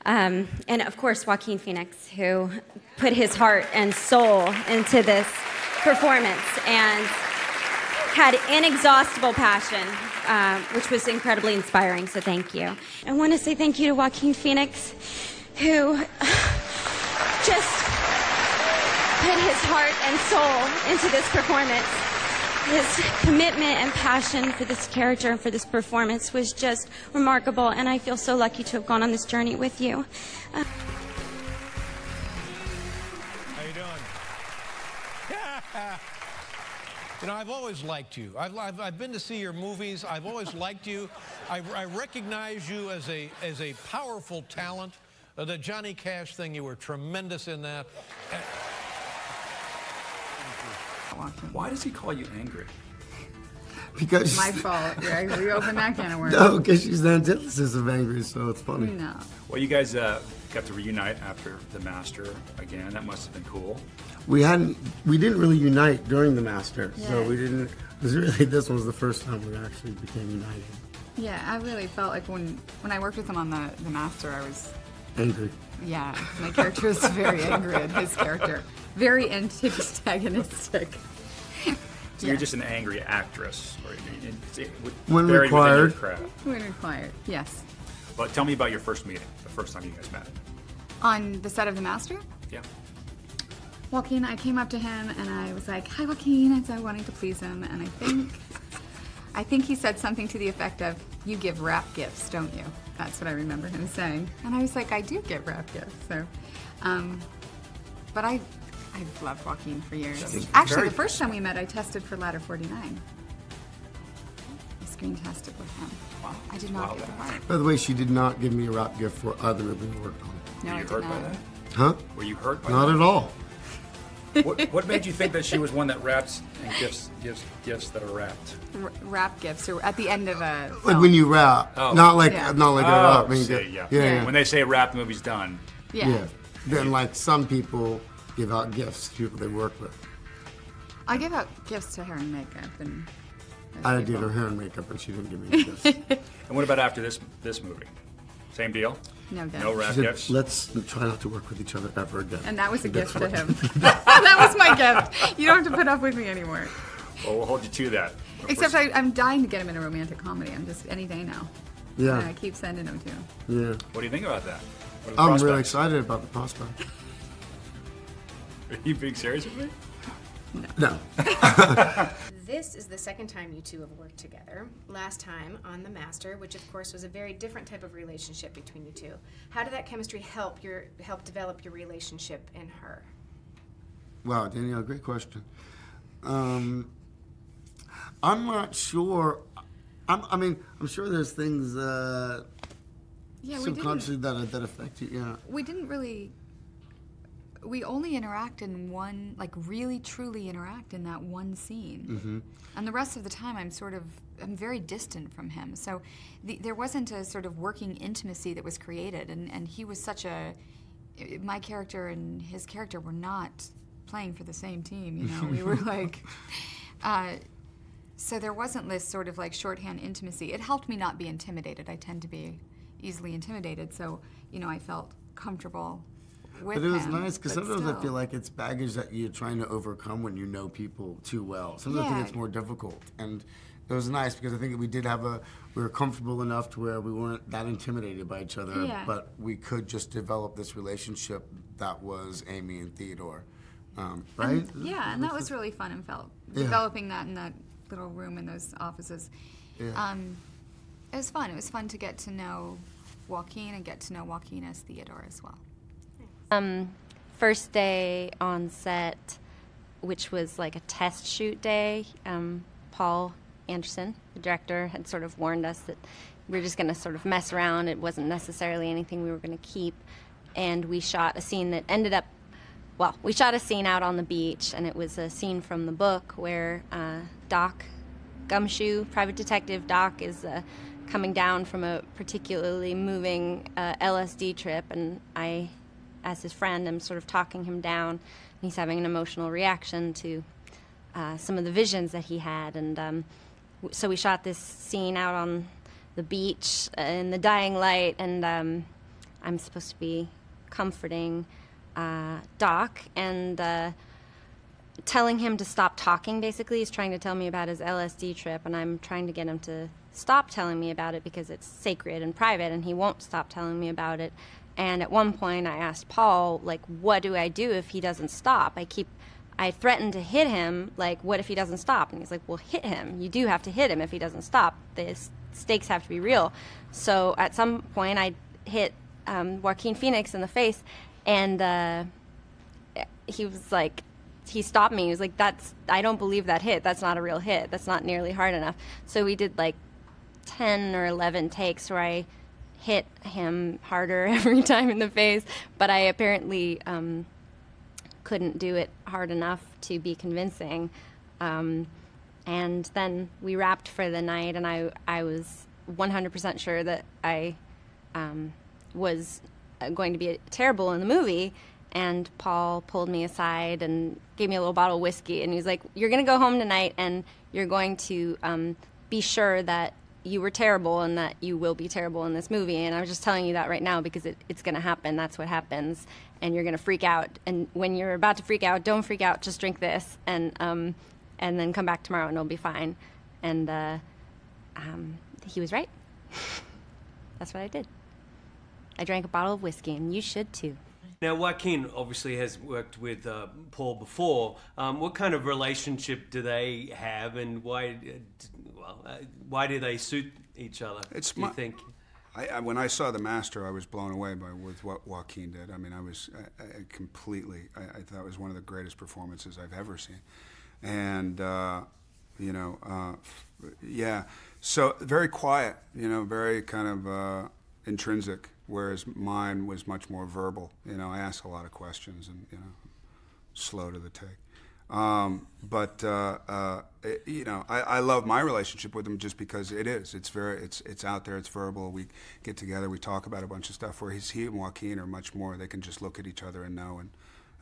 And of course, Joaquin Phoenix, who put his heart and soul into this performance and had inexhaustible passion, which was incredibly inspiring, so thank you. I want to say thank you to Joaquin Phoenix, who just put his heart and soul into this performance. His commitment and passion for this character and for this performance was just remarkable, and I feel so lucky to have gone on this journey with you. How you doing? You know, I've always liked you. I've been to see your movies. I've always liked you. I recognize you as a powerful talent. The Johnny Cash thing, you were tremendous in that. Why does he call you angry? Because my fault. Yeah, we opened that can of worms. No, because she's the antithesis of angry, so it's funny. No. Well, you guys got to reunite after The Master again. That must have been cool. We didn't really unite during The Master, so we didn't. It was really, this was the first time we actually became united. Yeah, I really felt like when I worked with him on the Master, I was angry. Yeah, my character was very angry at his character. Very antagonistic. So you're just an angry actress. When required. When required, yes. Well, tell me about your first meeting, the first time you guys met. On the set of The Master? Yeah. Joaquin, I came up to him and I was like, "Hi, Joaquin," and I wanted to please him, and I think he said something to the effect of, "You give rap gifts, don't you?" That's what I remember him saying. And I was like, I do give rap gifts, so. But I've loved Joaquin for years. Actually, the first time we met, I tested for Ladder 49. I screen tested with him. Wow. I did not get the part. By the way, she did not give me a rap gift for either movie we worked on. No, Were you hurt by that? Huh? Were you hurt by that? Not at all. What made you think that she was one that raps and gives gifts that are wrapped? Rap gifts, or at the end of a film. Like when you rap, not like a rap. Yeah. When they say rap, the movie's done. Yeah. Then like some people give out gifts to people they work with. I give out gifts to hair and makeup, and I did her hair and makeup, and she didn't give me gifts. And what about after this movie? Same deal? No gifts. No rap gifts? Let's try not to work with each other ever again. And that was a gift to him. That was my gift. You don't have to put up with me anymore. Well, we'll hold you to that. Except I'm dying to get him in a romantic comedy. I'm just any day now. Yeah. And I keep sending him to him. Yeah. What do you think about that? I'm really excited about the prospect. Are you being serious with me? No. This is the second time you two have worked together. Last time on The Master, which of course was a very different type of relationship between you two. How did that chemistry help develop your relationship in her? Wow, Danielle, great question. I'm not sure. I'm sure there's things subconsciously that affect you. Yeah. We didn't really. We only interact in one, like really truly interact in that one scene. Mm-hmm. And the rest of the time I'm very distant from him. So there wasn't a sort of working intimacy that was created, and he was my character and his character were not playing for the same team, you know. We were like, so there wasn't this sort of like shorthand intimacy. It helped me not be intimidated. I tend to be easily intimidated, so, you know, I felt comfortable with him. But it was nice, because sometimes still. I feel like it's baggage that you're trying to overcome when you know people too well. Sometimes I think it's more difficult. And it was nice, because I think we were comfortable enough to where we weren't that intimidated by each other, but we could just develop this relationship that was Amy and Theodore, right? And that was really fun and felt. Developing that in that little room in those offices. Yeah. It was fun. It was fun to get to know Joaquin and get to know Joaquin as Theodore as well. First day on set, which was like a test shoot day, Paul Anderson, the director, had sort of warned us that we were just going to sort of mess around. It wasn't necessarily anything we were going to keep. And we shot a scene that ended up, we shot a scene out on the beach, and it was a scene from the book where Doc Gumshoe, private detective Doc, is coming down from a particularly moving LSD trip, and I, as his friend, am sort of talking him down, and he's having an emotional reaction to some of the visions that he had, and so we shot this scene out on the beach in the dying light, and I'm supposed to be comforting Doc and telling him to stop talking, basically. He's trying to tell me about his LSD trip, and I'm trying to get him to stop telling me about it because it's sacred and private, and he won't stop telling me about it. And at one point, I asked Paul, like, what do I do if he doesn't stop? I threatened to hit him, like, what if he doesn't stop? And he's like, well, hit him. You do have to hit him if he doesn't stop. The stakes have to be real. So at some point, I hit Joaquin Phoenix in the face, and he was like, he stopped me. He was like, I don't believe that hit. That's not a real hit. That's not nearly hard enough. So we did like 10 or 11 takes where I hit him harder every time in the face, but I apparently couldn't do it hard enough to be convincing. And then we wrapped for the night, and I was 100% sure that I was going to be terrible in the movie. And Paul pulled me aside and gave me a little bottle of whiskey, and he was like, you're going to go home tonight, and you're going to be sure that you were terrible and that you will be terrible in this movie. And I was just telling you that right now because it's going to happen. That's what happens. And you're going to freak out. And when you're about to freak out, don't freak out. Just drink this, and then come back tomorrow, and it'll be fine. And he was right. That's what I did. I drank a bottle of whiskey, and you should too. Now, Joaquin obviously has worked with Paul before. What kind of relationship do they have, and why do they suit each other, do you think? When I saw The Master, I was blown away with what Joaquin did. I mean, I thought it was one of the greatest performances I've ever seen. And, yeah, so very quiet, very kind of intrinsic, whereas mine was much more verbal. I asked a lot of questions and, slow to the take. I love my relationship with him just because it's out there, it's verbal. We get together, we talk about a bunch of stuff, where he and Joaquin are much more, they can just look at each other and know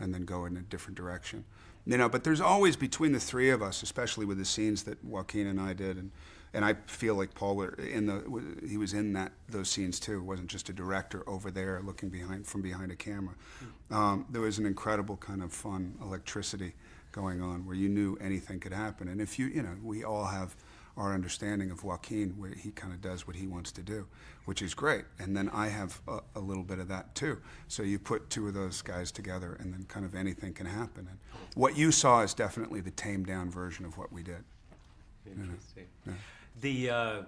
and then go in a different direction. But there's always, between the three of us, especially with the scenes that Joaquin and I did, and I feel like Paul he was in those scenes too. It wasn't just a director over there looking from behind a camera. There was an incredible kind of fun electricity going on where you knew anything could happen. And if we all have our understanding of Joaquin, where he kind of does what he wants to do, which is great. And then I have a little bit of that too. So you put two of those guys together, and then kind of anything can happen. And what you saw is definitely the tamed down version of what we did. Interesting. Yeah.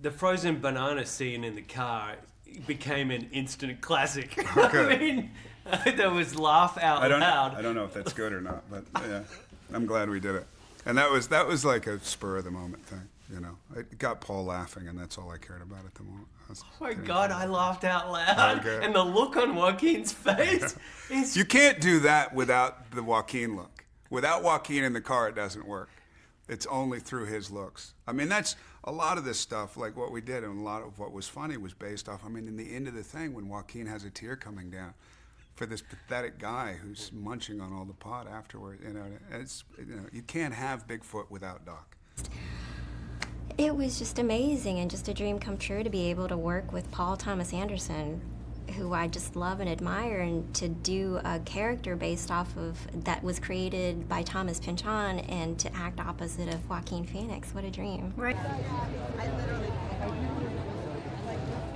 The frozen banana scene in the car became an instant classic. Okay. I mean, there was laugh out loud. I don't know if that's good or not, but yeah, I'm glad we did it. And that was like a spur of the moment thing, It got Paul laughing, and that's all I cared about at the moment. Oh my God, I laughed out loud. Okay. And the look on Joaquin's face is... You can't do that without the Joaquin look. Without Joaquin in the car, it doesn't work. It's only through his looks. I mean, that's a lot of this stuff, like what we did, and a lot of what was funny was based off, in the end of the thing, when Joaquin has a tear coming down for this pathetic guy who's munching on all the pot afterward, you can't have Bigfoot without Doc. It was just amazing and just a dream come true to be able to work with Paul Thomas Anderson, who I just love and admire, and to do a character based off of that was created by Thomas Pynchon, and to act opposite of Joaquin Phoenix. What a dream. Right.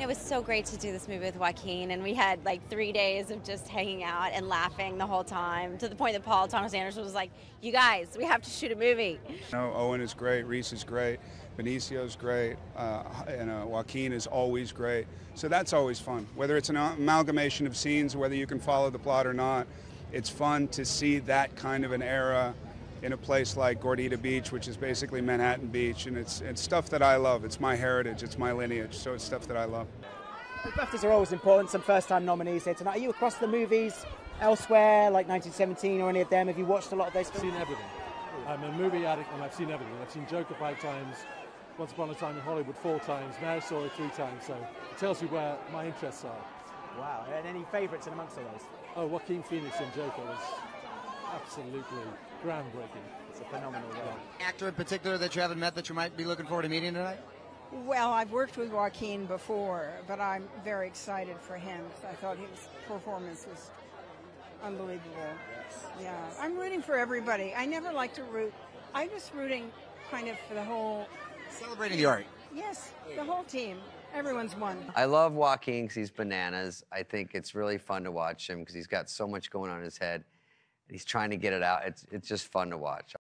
It was so great to do this movie with Joaquin, and we had like 3 days of just hanging out and laughing the whole time, to the point that Paul Thomas Anderson was like, you guys, we have to shoot a movie. Owen is great, Reese is great, Benicio's great, Joaquin is always great. So that's always fun. Whether it's an amalgamation of scenes, whether you can follow the plot or not, it's fun to see that kind of an era in a place like Gordita Beach, which is basically Manhattan Beach, and it's stuff that I love. It's my heritage, it's my lineage, so it's stuff that I love. The BAFTAs are always important, some first-time nominees here tonight. Are you across the movies elsewhere, like 1917 or any of them? Have you watched a lot of those films? I've seen everything. I'm a movie addict, and I've seen everything. I've seen Joker 5 times, Once Upon a Time in Hollywood 4 times, now saw it 3 times, so it tells you where my interests are. Wow, and any favourites in amongst all those? Oh, Joaquin Phoenix in Joker was absolutely groundbreaking. It's a phenomenal role. Actor in particular that you haven't met that you might be looking forward to meeting tonight? Well, I've worked with Joaquin before, but I'm very excited for him. I thought his performance was unbelievable. Yeah, I'm rooting for everybody. I never like to root. I'm just rooting kind of for the whole... Celebrating the art. Yes, the whole team. Everyone's won. I love Joaquin because he's bananas. I think it's really fun to watch him because he's got so much going on in his head. He's trying to get it out. It's just fun to watch.